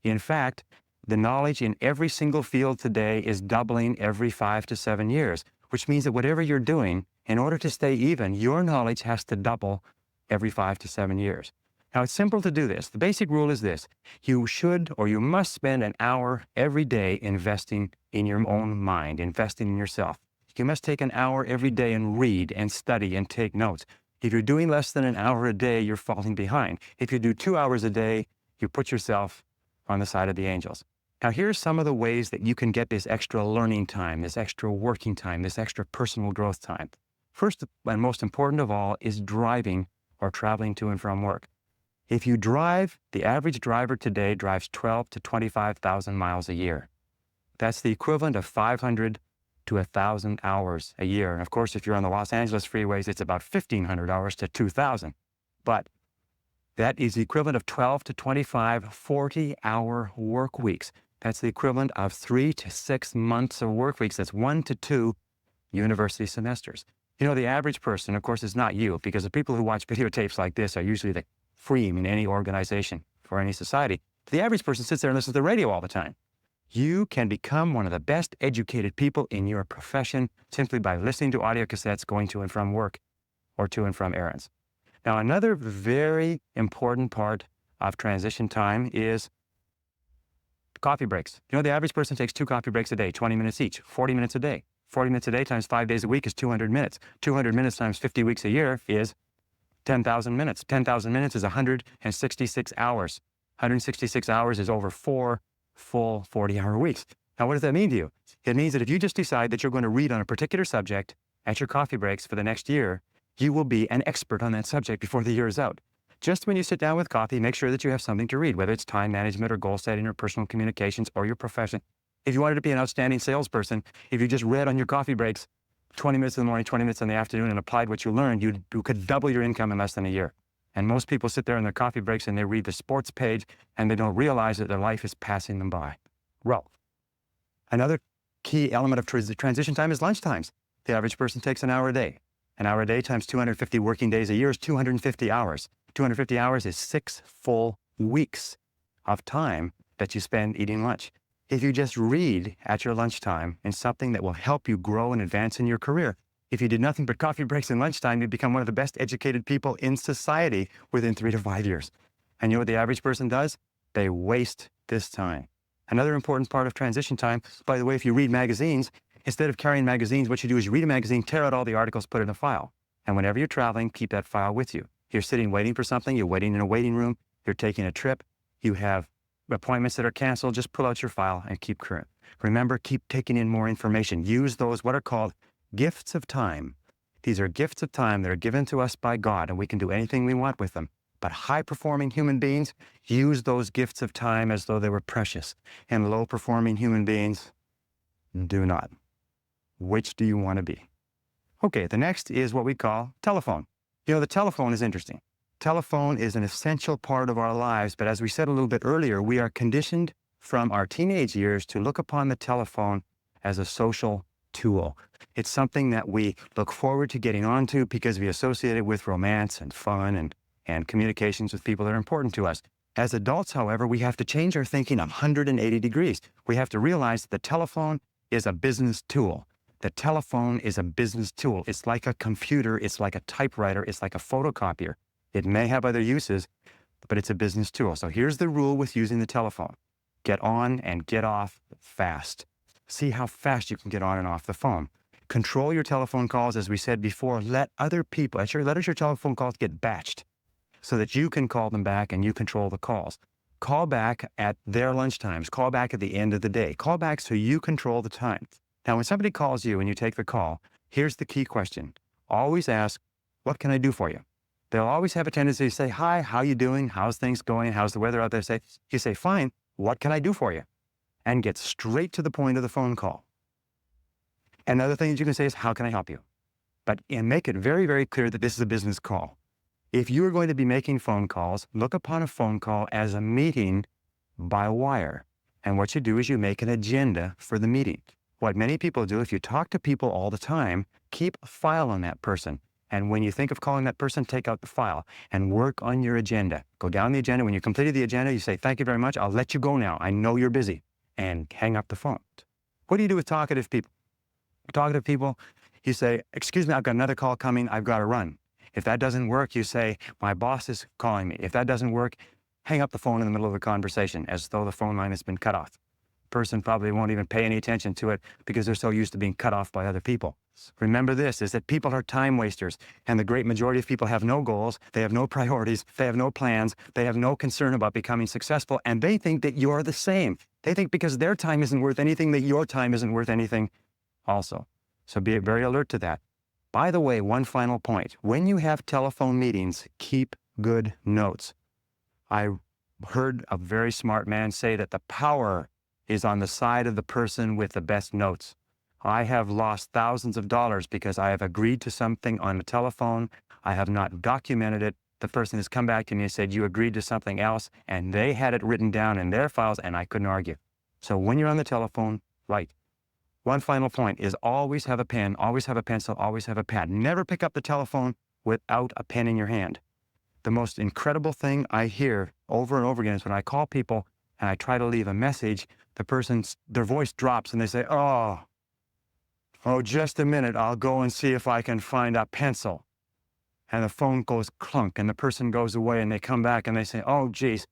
In fact, the knowledge in every single field today is doubling every 5 to 7 years, which means that whatever you're doing, in order to stay even, your knowledge has to double every 5 to 7 years. Now, it's simple to do this. The basic rule is this. You should or you must spend an hour every day investing in your own mind, investing in yourself. You must take an hour every day and read and study and take notes. If you're doing less than an hour a day, you're falling behind. If you do 2 hours a day, you put yourself on the side of the angels. Now, here's some of the ways that you can get this extra learning time, this extra working time, this extra personal growth time. First and most important of all is driving or traveling to and from work. If you drive, the average driver today drives 12 to 25,000 miles a year. That's the equivalent of 500 to 1,000 hours a year. And of course, if you're on the Los Angeles freeways, it's about 1,500 hours to 2,000. But that is the equivalent of 12 to 25 40-hour work weeks. That's the equivalent of 3 to 6 months of work weeks. That's 1 to 2 university semesters. You know, the average person, of course, is not you, because the people who watch videotapes like this are usually the cream in any organization for any society. The average person sits there and listens to the radio all the time. You can become one of the best educated people in your profession simply by listening to audio cassettes going to and from work or to and from errands. Now, another very important part of transition time is coffee breaks. You know, the average person takes 2 coffee breaks a day, 20 minutes each, 40 minutes a day. 40 minutes a day times 5 days a week is 200 minutes. 200 minutes times 50 weeks a year is 10,000 minutes. 10,000 minutes is 166 hours. 166 hours is over 4 full 40-hour weeks. Now, what does that mean to you? It means that if you just decide that you're going to read on a particular subject at your coffee breaks for the next year, you will be an expert on that subject before the year is out. Just when you sit down with coffee, make sure that you have something to read, whether it's time management or goal setting or personal communications or your profession. If you wanted to be an outstanding salesperson, if you just read on your coffee breaks 20 minutes in the morning, 20 minutes in the afternoon, and applied what you learned, you could double your income in less than a year. And most people sit there in their coffee breaks and they read the sports page and they don't realize that their life is passing them by. Well, another key element of transition time is lunch times. The average person takes an hour a day. An hour a day times 250 working days a year is 250 hours. 250 hours is 6 full weeks of time that you spend eating lunch. If you just read at your lunchtime in something that will help you grow and advance in your career, if you did nothing but coffee breaks and lunchtime, you'd become one of the best educated people in society within 3 to 5 years. And you know what the average person does? They waste this time. Another important part of transition time, by the way, if you read magazines, instead of carrying magazines, what you do is you read a magazine, tear out all the articles, put it in a file. And whenever you're traveling, keep that file with you. You're sitting waiting for something, you're waiting in a waiting room, you're taking a trip, you have appointments that are canceled, just pull out your file and keep current. Remember, keep taking in more information. Use those, what are called gifts of time. These are gifts of time that are given to us by God, and we can do anything we want with them. But high-performing human beings use those gifts of time as though they were precious, and low-performing human beings do not. Which do you want to be? Okay, the next is what we call telephone. You know, the telephone is interesting. Telephone is an essential part of our lives, but as we said a little bit earlier, we are conditioned from our teenage years to look upon the telephone as a social tool. It's something that we look forward to getting onto because we associate it with romance and fun and communications with people that are important to us. As adults, however, we have to change our thinking 180 degrees. We have to realize that the telephone is a business tool. The telephone is a business tool. It's like a computer. It's like a typewriter. It's like a photocopier. It may have other uses, but it's a business tool. So here's the rule with using the telephone. Get on and get off fast. See how fast you can get on and off the phone. Control your telephone calls, as we said before. Let other people, let your telephone calls get batched so that you can call them back and you control the calls. Call back at their lunch times. Call back at the end of the day. Call back so you control the time. Now, when somebody calls you and you take the call, here's the key question. Always ask, what can I do for you? They'll always have a tendency to say, hi, how you doing? How's things going? How's the weather out there? You say, fine, what can I do for you? And get straight to the point of the phone call. Another thing that you can say is, how can I help you? And make it very, very clear that this is a business call. If you are going to be making phone calls, look upon a phone call as a meeting by wire. And what you do is you make an agenda for the meeting. What many people do, if you talk to people all the time, keep a file on that person. And when you think of calling that person, take out the file and work on your agenda. Go down the agenda. When you completed the agenda, you say, thank you very much. I'll let you go now. I know you're busy. And hang up the phone. What do you do with talkative people? Talkative people, you say, excuse me, I've got another call coming. I've got to run. If that doesn't work, you say, my boss is calling me. If that doesn't work, hang up the phone in the middle of the conversation as though the phone line has been cut off. Person probably won't even pay any attention to it because they're so used to being cut off by other people. Remember this, is that people are time wasters, and the great majority of people have no goals, they have no priorities, they have no plans, they have no concern about becoming successful, and they think that you're the same. They think because their time isn't worth anything, that your time isn't worth anything also. So be very alert to that. By the way, one final point. When you have telephone meetings, keep good notes. I heard a very smart man say that the power is on the side of the person with the best notes. I have lost thousands of dollars because I have agreed to something on the telephone. I have not documented it. The person has come back to me and said, you agreed to something else, and they had it written down in their files, and I couldn't argue. So when you're on the telephone, write. One final point is always have a pen, always have a pencil, always have a pad. Never pick up the telephone without a pen in your hand. The most incredible thing I hear over and over again is when I call people and I try to leave a message, their voice drops and they say, oh, just a minute, I'll go and see if I can find a pencil. And the phone goes clunk and the person goes away and they come back and they say, oh, geez,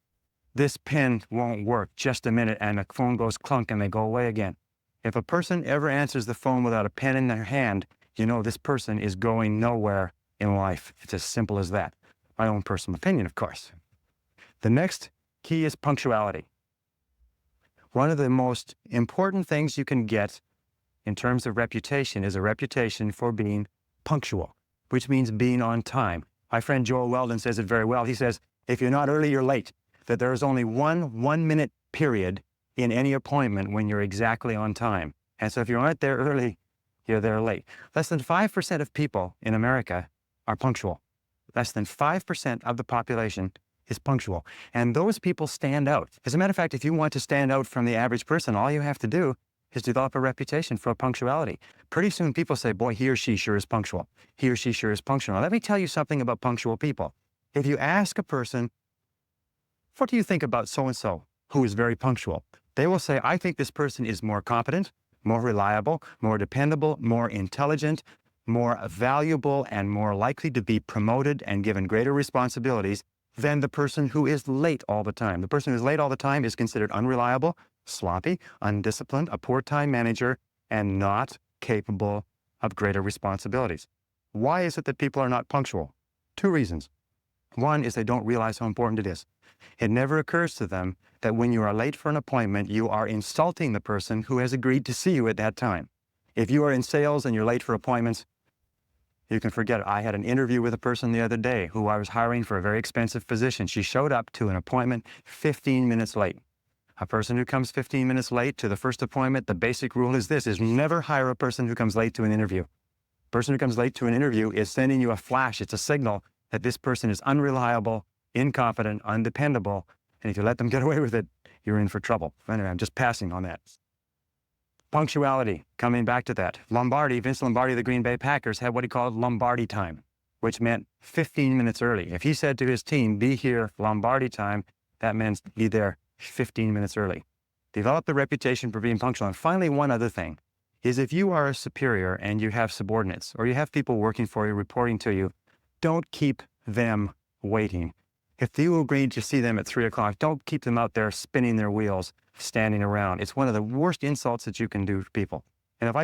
this pen won't work, just a minute, and the phone goes clunk and they go away again. If a person ever answers the phone without a pen in their hand, you know this person is going nowhere in life. It's as simple as that. My own personal opinion, of course. The next key is punctuality. One of the most important things you can get in terms of reputation is a reputation for being punctual, which means being on time. My friend Joel Weldon says it very well. He says, if you're not early, you're late. That there is only one 1-minute period in any appointment when you're exactly on time. And so if you aren't there early, you're there late. Less than 5% of people in America are punctual. Less than 5% of the population is punctual. And those people stand out. As a matter of fact, if you want to stand out from the average person, all you have to do is develop a reputation for punctuality. Pretty soon people say, boy, he or she sure is punctual. He or she sure is punctual. Now, let me tell you something about punctual people. If you ask a person, what do you think about so-and-so who is very punctual? They will say, I think this person is more competent, more reliable, more dependable, more intelligent, more valuable, and more likely to be promoted and given greater responsibilities than the person who is late all the time. The person who is late all the time is considered unreliable, sloppy, undisciplined, a poor time manager, and not capable of greater responsibilities. Why is it that people are not punctual? Two reasons. One is they don't realize how important it is. It never occurs to them that when you are late for an appointment, you are insulting the person who has agreed to see you at that time. If you are in sales and you're late for appointments, you can forget it. I had an interview with a person the other day who I was hiring for a very expensive position. She showed up to an appointment 15 minutes late. A person who comes 15 minutes late to the first appointment, the basic rule is this, is never hire a person who comes late to an interview. A person who comes late to an interview is sending you a flash. It's a signal that this person is unreliable, incompetent, undependable, and if you let them get away with it, you're in for trouble. Anyway, I'm just passing on that. Punctuality, coming back to that. Vince Lombardi of the Green Bay Packers had what he called Lombardi time, which meant 15 minutes early. If he said to his team, be here Lombardi time, that meant be there 15 minutes early. Develop the reputation for being punctual. And finally, one other thing is if you are a superior and you have subordinates or you have people working for you, reporting to you, don't keep them waiting. If you agreed to see them at 3 o'clock, don't keep them out there spinning their wheels, standing around. It's one of the worst insults that you can do to people. And if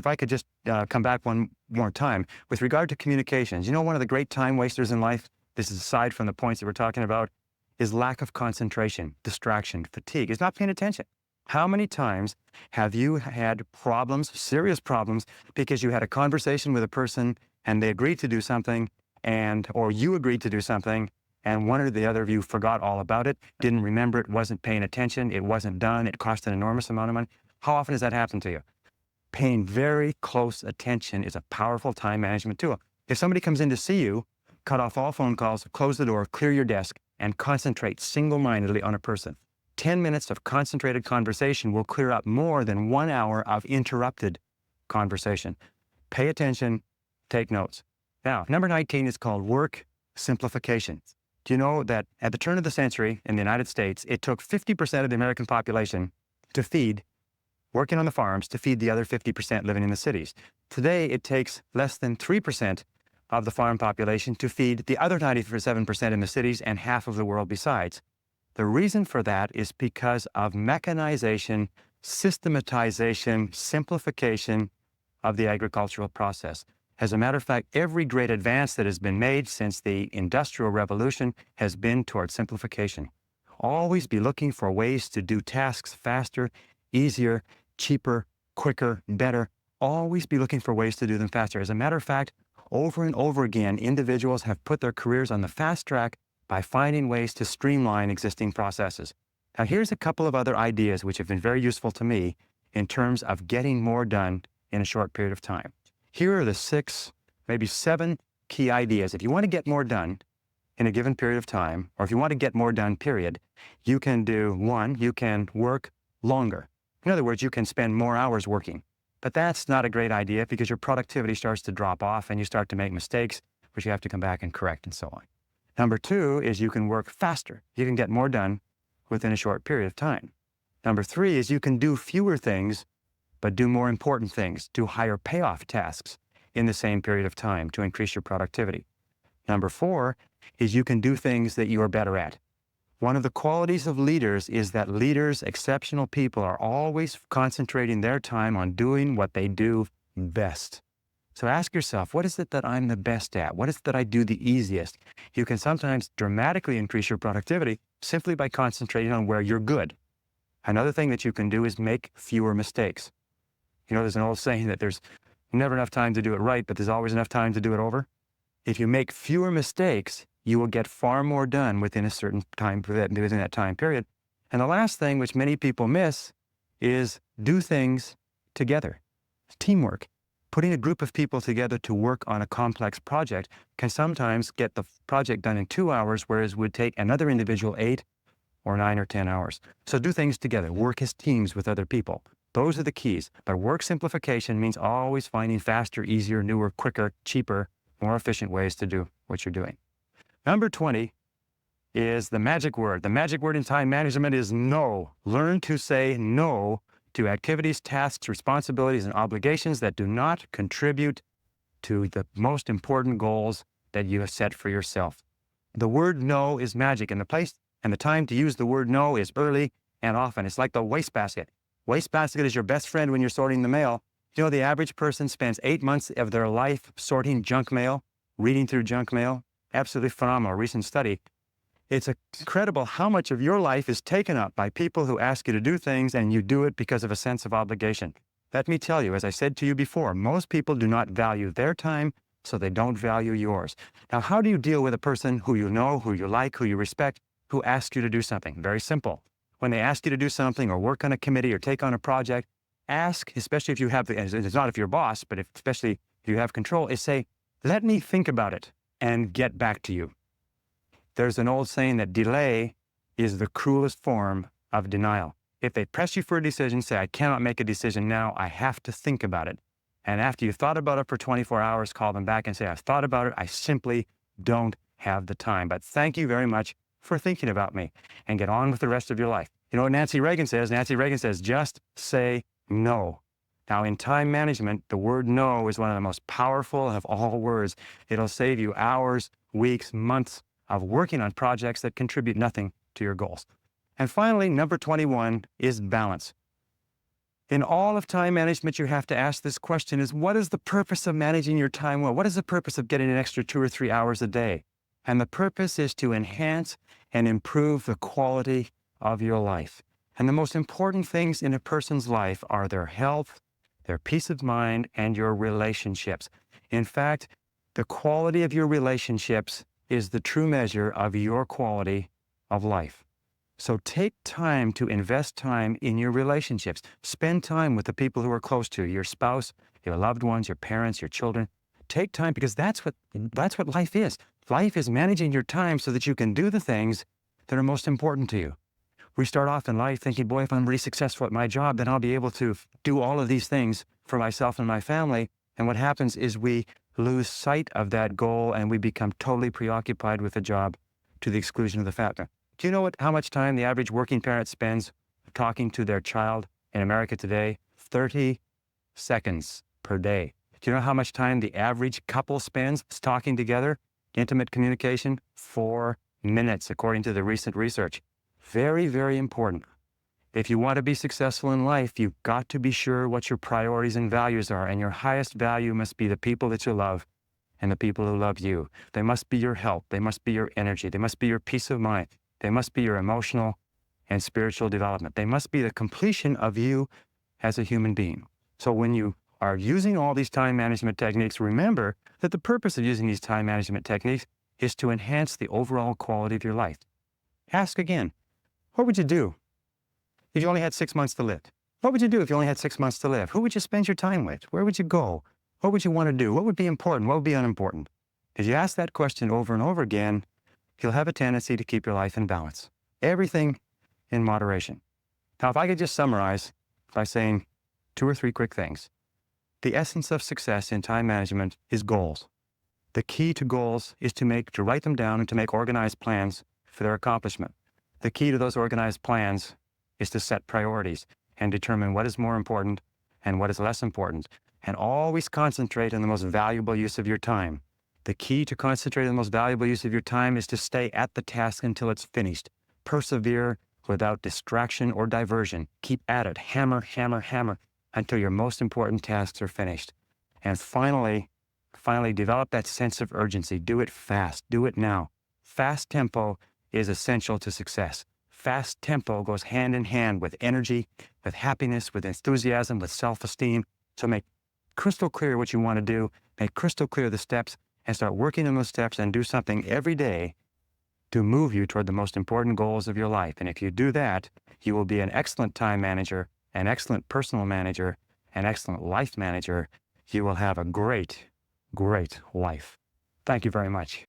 I could just come back one more time, with regard to communications, you know, one of the great time wasters in life, this is aside from the points that we're talking about, is lack of concentration, distraction, fatigue. It's not paying attention. How many times have you had problems, serious problems, because you had a conversation with a person and they agreed to do something or you agreed to do something and one or the other of you forgot all about it, didn't remember it, wasn't paying attention, it wasn't done, it cost an enormous amount of money? How often does that happen to you? Paying very close attention is a powerful time management tool. If somebody comes in to see you, cut off all phone calls, close the door, clear your desk, and concentrate single-mindedly on a person. 10 minutes of concentrated conversation will clear up more than 1 hour of interrupted conversation. Pay attention, take notes. Now, number 19 is called work simplification. Do you know that at the turn of the century in the United States, it took 50% of the American population to feed, working on the farms, to feed the other 50% living in the cities? Today, it takes less than 3% of the farm population to feed the other 97% in the cities and half of the world besides. The reason for that is because of mechanization, systematization, simplification of the agricultural process. As a matter of fact, every great advance that has been made since the Industrial Revolution has been toward simplification. Always be looking for ways to do tasks faster, easier, cheaper, quicker, better. Always be looking for ways to do them faster. As a matter of fact, over and over again, individuals have put their careers on the fast track by finding ways to streamline existing processes. Now, here's a couple of other ideas which have been very useful to me in terms of getting more done in a short period of time. Here are the 6, maybe 7 key ideas. If you want to get more done in a given period of time, or if you want to get more done, period, you can do 1, you can work longer. In other words, you can spend more hours working. But that's not a great idea because your productivity starts to drop off and you start to make mistakes, which you have to come back and correct and so on. Number 2 is you can work faster. You can get more done within a short period of time. Number 3 is you can do fewer things, but do more important things, do higher payoff tasks in the same period of time to increase your productivity. Number 4 is you can do things that you are better at. One of the qualities of leaders is that leaders, exceptional people, are always concentrating their time on doing what they do best. So ask yourself, what is it that I'm the best at? What is it that I do the easiest? You can sometimes dramatically increase your productivity simply by concentrating on where you're good. Another thing that you can do is make fewer mistakes. You know, there's an old saying that there's never enough time to do it right, but there's always enough time to do it over. If you make fewer mistakes, you will get far more done within a certain time, within that time period. And the last thing, which many people miss, is do things together. Teamwork. Putting a group of people together to work on a complex project can sometimes get the project done in 2 hours, whereas it would take another individual 8 or 9 or 10 hours. So do things together. Work as teams with other people. Those are the keys. But work simplification means always finding faster, easier, newer, quicker, cheaper, more efficient ways to do what you're doing. Number 20 is the magic word. The magic word in time management is no. Learn to say no to activities, tasks, responsibilities, and obligations that do not contribute to the most important goals that you have set for yourself. The word no is magic, and the place and the time to use the word no is early and often. It's like the wastebasket. Wastebasket is your best friend when you're sorting the mail. You know, the average person spends 8 months of their life sorting junk mail, reading through junk mail. Absolutely phenomenal, recent study. It's incredible how much of your life is taken up by people who ask you to do things and you do it because of a sense of obligation. Let me tell you, as I said to you before, most people do not value their time, so they don't value yours. Now, how do you deal with a person who you know, who you like, who you respect, who asks you to do something? Very simple. When they ask you to do something or work on a committee or take on a project, ask, especially if you have, it's not if you're boss, but especially if you have control, is say, let me think about it and get back to you. There's an old saying that delay is the cruelest form of denial. If they press you for a decision, say, I cannot make a decision now, I have to think about it. And after you've thought about it for 24 hours, call them back and say, I've thought about it, I simply don't have the time. But thank you very much for thinking about me, and get on with the rest of your life. You know what Nancy Reagan says? Nancy Reagan says, just say no. Now, in time management, the word no is one of the most powerful of all words. It'll save you hours, weeks, months of working on projects that contribute nothing to your goals. And finally, number 21 is balance. In all of time management, you have to ask this question is, what is the purpose of managing your time well? What is the purpose of getting an extra 2 or 3 hours a day? And the purpose is to enhance and improve the quality of your life. And the most important things in a person's life are their health, their peace of mind, and your relationships. In fact, the quality of your relationships is the true measure of your quality of life. So take time to invest time in your relationships. Spend time with the people who are close to you, your spouse, your loved ones, your parents, your children. Take time, because that's what life is. Life is managing your time so that you can do the things that are most important to you. We start off in life thinking, boy, if I'm really successful at my job, then I'll be able to do all of these things for myself and my family. And what happens is we lose sight of that goal and we become totally preoccupied with the job to the exclusion of the family. Do you know how much time the average working parent spends talking to their child in America today? 30 seconds per day. Do you know how much time the average couple spends talking together? Intimate communication? 4 minutes, according to the recent research. Very, very important. If you want to be successful in life, you've got to be sure what your priorities and values are. And your highest value must be the people that you love and the people who love you. They must be your help. They must be your energy. They must be your peace of mind. They must be your emotional and spiritual development. They must be the completion of you as a human being. So when you are using all these time management techniques, remember that the purpose of using these time management techniques is to enhance the overall quality of your life. Ask again, what would you do if you only had 6 months to live? What would you do if you only had 6 months to live? Who would you spend your time with? Where would you go? What would you want to do? What would be important? What would be unimportant? If you ask that question over and over again, you'll have a tendency to keep your life in balance. Everything in moderation. Now, if I could just summarize by saying 2 or 3 quick things. The essence of success in time management is goals. The key to goals is to write them down and to make organized plans for their accomplishment. The key to those organized plans is to set priorities and determine what is more important and what is less important, and always concentrate on the most valuable use of your time. The key to concentrate on the most valuable use of your time is to stay at the task until it's finished. Persevere without distraction or diversion. Keep at it. Hammer, hammer, hammer until your most important tasks are finished. And finally, develop that sense of urgency. Do it fast. Do it now. Fast tempo is essential to success. Fast tempo goes hand in hand with energy, with happiness, with enthusiasm, with self-esteem. So make crystal clear what you want to do, make crystal clear the steps, and start working on those steps and do something every day to move you toward the most important goals of your life. And if you do that, you will be an excellent time manager, an excellent personal manager, an excellent life manager. You will have a great, great life. Thank you very much.